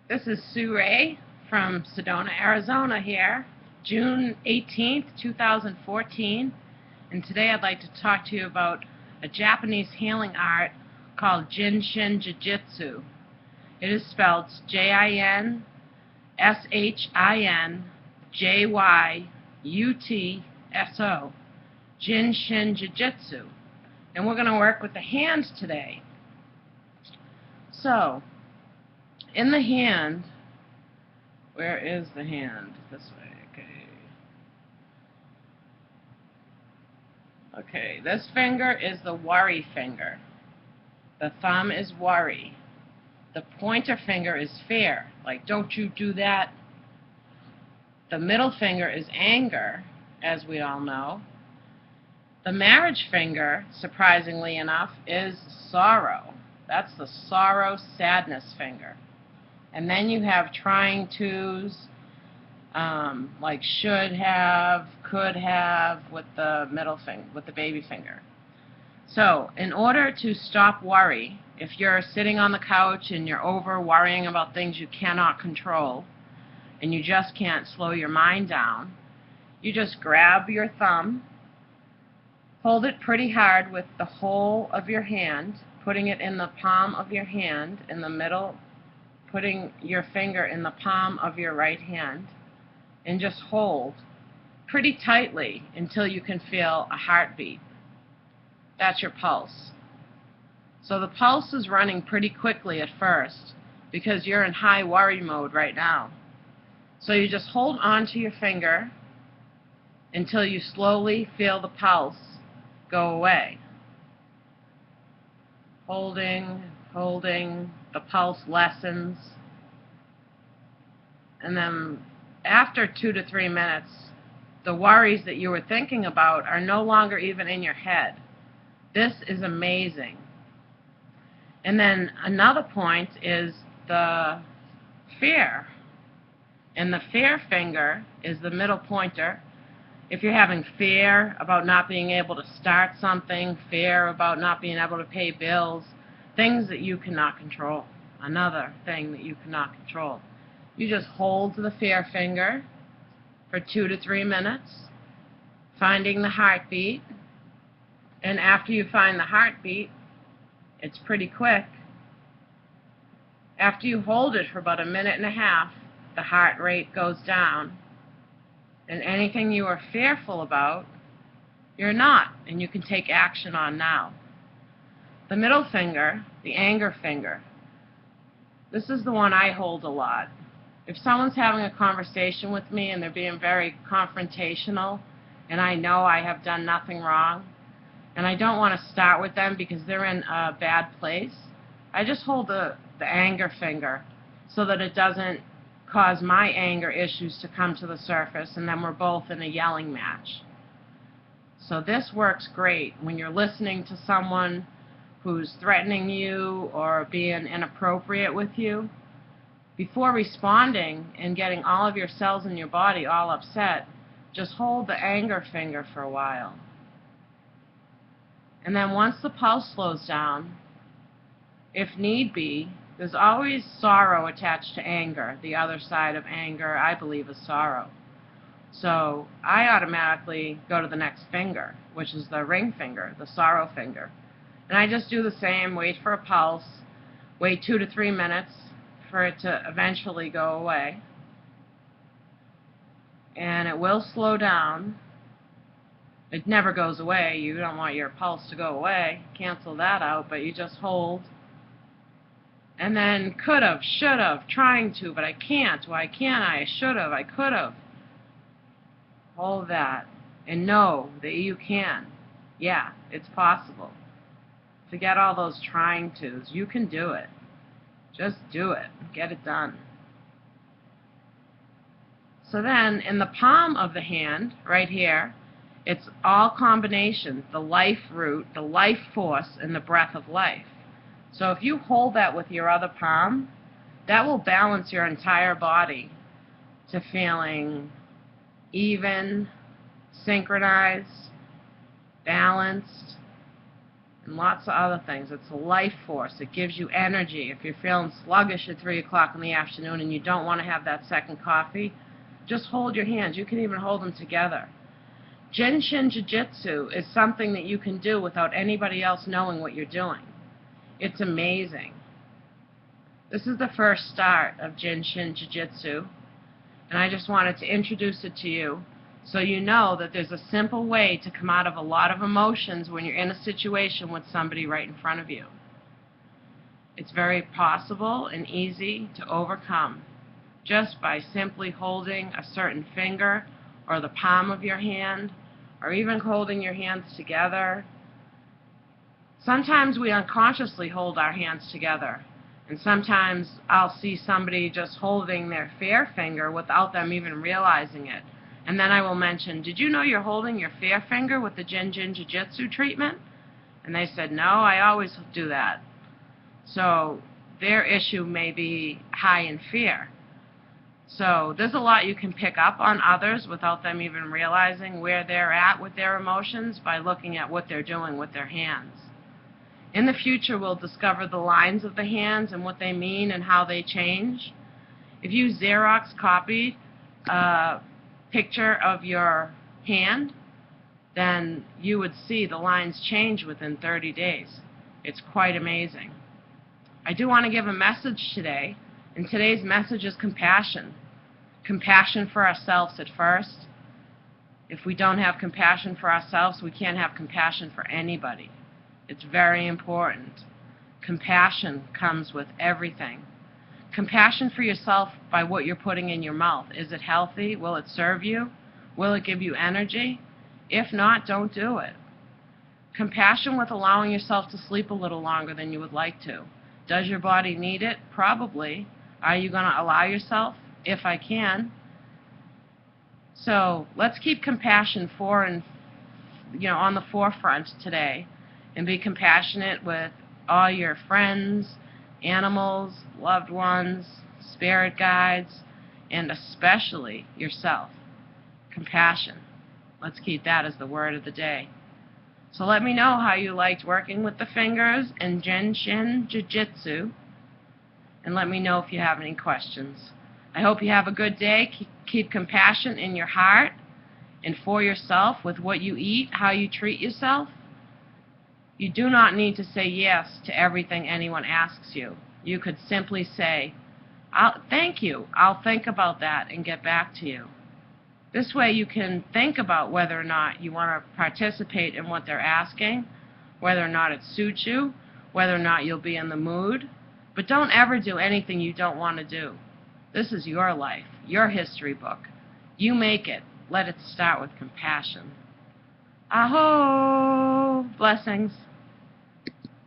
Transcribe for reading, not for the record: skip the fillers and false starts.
This is Sue Ray from Sedona, Arizona here, June 18th, 2014, and today I'd like to talk to you about a Japanese healing art called Jin Shin Jyutsu. It is spelled Jinshinjyutsu, Jin Shin Jyutsu. And we're going to work with the hands today. So, in the hand, where is the hand? This way, okay. Okay, this finger is the worry finger. The thumb is worry. The pointer finger is fear, like don't you do that. The middle finger is anger, as we all know. The marriage finger, surprisingly enough, is sorrow. That's the sorrow, sadness finger. And then you have trying tos, like should have, could have, with the middle finger, with the baby finger. So, in order to stop worry, if you're sitting on the couch and you're over worrying about things you cannot control, and you just can't slow your mind down, you just grab your thumb, hold it pretty hard with the whole of your hand, putting it in the palm of your hand, in the middle, putting your finger in the palm of your right hand, and just hold pretty tightly until you can feel a heartbeat. That's your pulse. So the pulse is running pretty quickly at first because you're in high worry mode right now. So you just hold on to your finger until you slowly feel the pulse go away. Holding, the pulse lessens, and then after 2 to 3 minutes, the worries that you were thinking about are no longer even in your head. This is amazing. And then another point is the fear. And the fear finger is the middle pointer. If you're having fear about not being able to start something, fear about not being able to pay bills, things that you cannot control, another thing that you cannot control, you just hold the fear finger for 2 to 3 minutes, finding the heartbeat. And after you find the heartbeat, it's pretty quick. After you hold it for about 1.5 minutes, the heart rate goes down. And anything you are fearful about, you're not, and you can take action on now. The middle finger, the anger finger, this is the one I hold a lot. If someone's having a conversation with me and they're being very confrontational, and I know I have done nothing wrong, and I don't want to start with them because they're in a bad place, I just hold the anger finger so that it doesn't cause my anger issues to come to the surface, and then we're both in a yelling match. So this works great when you're listening to someone who's threatening you or being inappropriate with you. Before responding and getting all of your cells in your body all upset, just hold the anger finger for a while. And then once the pulse slows down, if need be, there's always sorrow attached to anger. The other side of anger, I believe, is sorrow. So I automatically go to the next finger, which is the ring finger, the sorrow finger. And I just do the same, wait for a pulse, wait 2 to 3 minutes for it to eventually go away. And it will slow down. It never goes away. You don't want your pulse to go away. Cancel that out, but you just hold. And then could have, should have, trying to, but I can't. Why can't I? I should have, I could have. Hold that. And know that you can. Yeah, it's possible. Forget all those trying tos. You can do it. Just do it. Get it done. So then, in the palm of the hand, right here, it's all combinations, the life root, the life force, and the breath of life. So if you hold that with your other palm, that will balance your entire body to feeling even, synchronized, balanced, and lots of other things. It's a life force. It gives you energy. If you're feeling sluggish at 3 o'clock in the afternoon and you don't want to have that second coffee, just hold your hands. You can even hold them together. Jin Shin Jyutsu is something that you can do without anybody else knowing what you're doing. It's amazing. This is the first start of Jin Shin Jyutsu, and I just wanted to introduce it to you so you know that there's a simple way to come out of a lot of emotions when you're in a situation with somebody right in front of you. It's very possible and easy to overcome just by simply holding a certain finger or the palm of your hand, or even holding your hands together. Sometimes we unconsciously hold our hands together, and sometimes I'll see somebody just holding their fair finger without them even realizing it. And then I will mention, did you know you're holding your fair finger with the Jin Shin Jyutsu treatment? And they said, no, I always do that. So their issue may be high in fear. So there's a lot you can pick up on others without them even realizing where they're at with their emotions by looking at what they're doing with their hands. In the future, we'll discover the lines of the hands and what they mean and how they change. If you Xerox copied a picture of your hand, then you would see the lines change within 30 days. It's quite amazing. I do want to give a message today, and today's message is compassion. Compassion for ourselves at first. If we don't have compassion for ourselves, we can't have compassion for anybody. It's very important. Compassion comes with everything. Compassion for yourself by what you're putting in your mouth. Is it healthy? Will it serve you? Will it give you energy? If not, don't do it. Compassion with allowing yourself to sleep a little longer than you would like to. Does your body need it? Probably. Are you going to allow yourself? If I can. So let's keep compassion on the forefront today, and be compassionate with all your friends, animals, loved ones, spirit guides, and especially yourself. Compassion. Let's keep that as the word of the day. So let me know how you liked working with the fingers in Jin Shin Jyutsu, and let me know if you have any questions. I hope you have a good day. Keep compassion in your heart and for yourself with what you eat, how you treat yourself. You do not need to say yes to everything anyone asks you. You could simply say, thank you, I'll think about that and get back to you. This way you can think about whether or not you want to participate in what they're asking, whether or not it suits you, whether or not you'll be in the mood. But don't ever do anything you don't want to do. This is your life, your history book. You make it. Let it start with compassion. Aho! Blessings.